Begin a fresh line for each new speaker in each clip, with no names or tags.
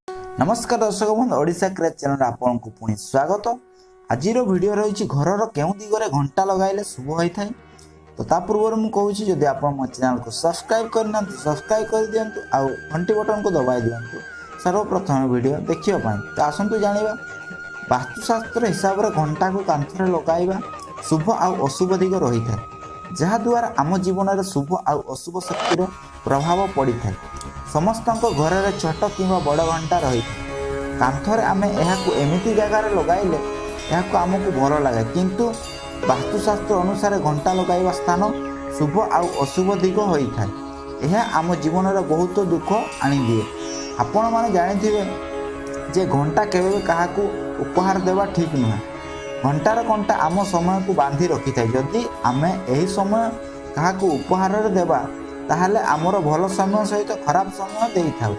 नमस्कार दर्शक बंधु ओडिशा क्रेज चैनल आपन को पुणी स्वागत। आज वीडियो रही घर केउ दिगरे घंटा लगाइले शुभ होता है। तो ता पूर्व मुझे कहूँ जदि आप मो चैनल को सब्सक्राइब करना सब्सक्राइब कर दिंतु आउ घंटी बटन को दबाई दिंतु सर्वप्रथम वीडियो देखिए। तो आसतु जानिबा वास्तुशास्त्र हिसाब से घंटा को कांथरे लगाइबा शुभ आउ अशुभ दिग रही है, जहाद्वारा आम जीवन में शुभ आउ अशुभ शक्तिर प्रभाव पड़ी था। समस्त घर में छोट कि बड़ घंटा रही है, कांथरे आम यह एमती जगार लगाइले यह आमको भल लगे, किंतु वास्तुशास्त्र अनुसार घंटा लगाइबा स्थान शुभ आउ अशुभ दिग होता है। यह आम जीवन में बहुत दुख आनी दिए। आपण मैंने जानी जे घंटा केवे भी क्या उपहार देवा ठीक नुहे। घंटार कंटा आम समय को बांधि रखी था। जदि आम यही समय क्या उपहार देवा ताहले आमर भल समय सहित खराब समय दे था।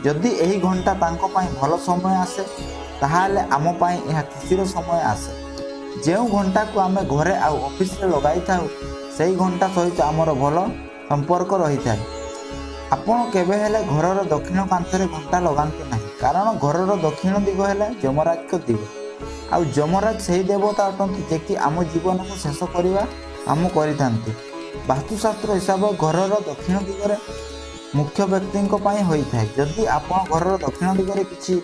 जदि यही घंटा तांको पाई भल समय आसे ताहले आम पाई यह खुशीर समय आसे। जो घंटा को आम घरे आउ ऑफिस रे लगाई था से घंटा सहित आमर भल संपर्क रही था। आपण केबे हेले घरर दक्षिण कांथरे घंटा लगाते ना, कारण घरर दक्षिण दिग है यमराज को दिग। आउ यमराज से देवता अटंती जे कि आम जीवन को शेष करवा काम करते। वास्तुशास्त्र हिसाब से घरर दक्षिण दिगरे मुख्य व्यक्ति होता है। जदि आप घरर दक्षिण दिगरे किसी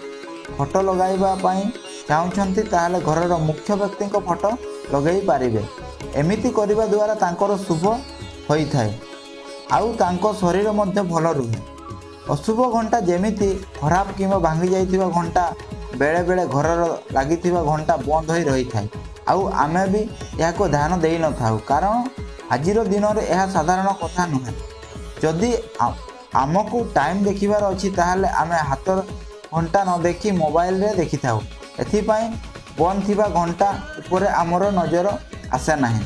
फोटो लगाइबा चाहते ताहले घरर मुख्य व्यक्ति फोटो लगे पारे। एमिति करने द्वारा तांकर शुभ होता है आउ तांको शरीर मध्य भल रुहे। अशुभ घंटा जेमिति खराब कि भांगी जाइथिबा घंटा बेले बेले घरर लगी घंटा बंद हो रही है। आउ आमे भी यह ध्यान दे न था, कारण आजिर दिन में यह साधारण कथा नुहे। जदि आमको टाइम देखिबार अच्छी ताहले आमे हाथ घंटा न देखी मोबाइल रे देखी था। एथिपाई बंद थिबा घंटा ऊपर आमर नजर आसे नहीं।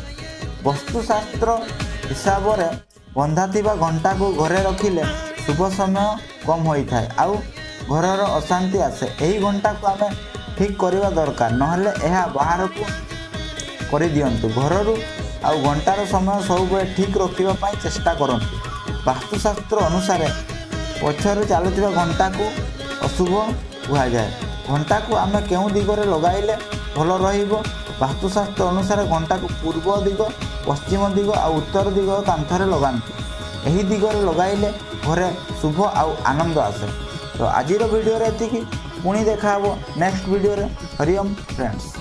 वास्तुशास्त्र हिसाब से बंधा थिबा घंटा को घरे रखिले शुभ समय कम होता है आउ घरर अशांति आसे। यही घंटा को आमे ठीक करवा दरकार, नहले यह बाहर को कर दियंतु। घररू आउ घंटार समय सब ठीक रखा चेष्टा करंतु। वास्तुशास्त्र अनुसार पछर चलुवा घंटा को अशुभ कह जाए। घंटा को आम केउ दिगरे लगाइले भल रहिबो। वास्तुशास्त्र अनुसार घंटा को पूर्व दिग, पश्चिम दिग आ उत्तर दिग कांथरे लगांतु। यही दिगरे लगाइले घरे शुभ आउ आनंद आसे। तो आजिर वीडियो रे एतिकी, पुणी देखा नेक्स्ट वीडियो रे। हरिओम फ्रेंड्स।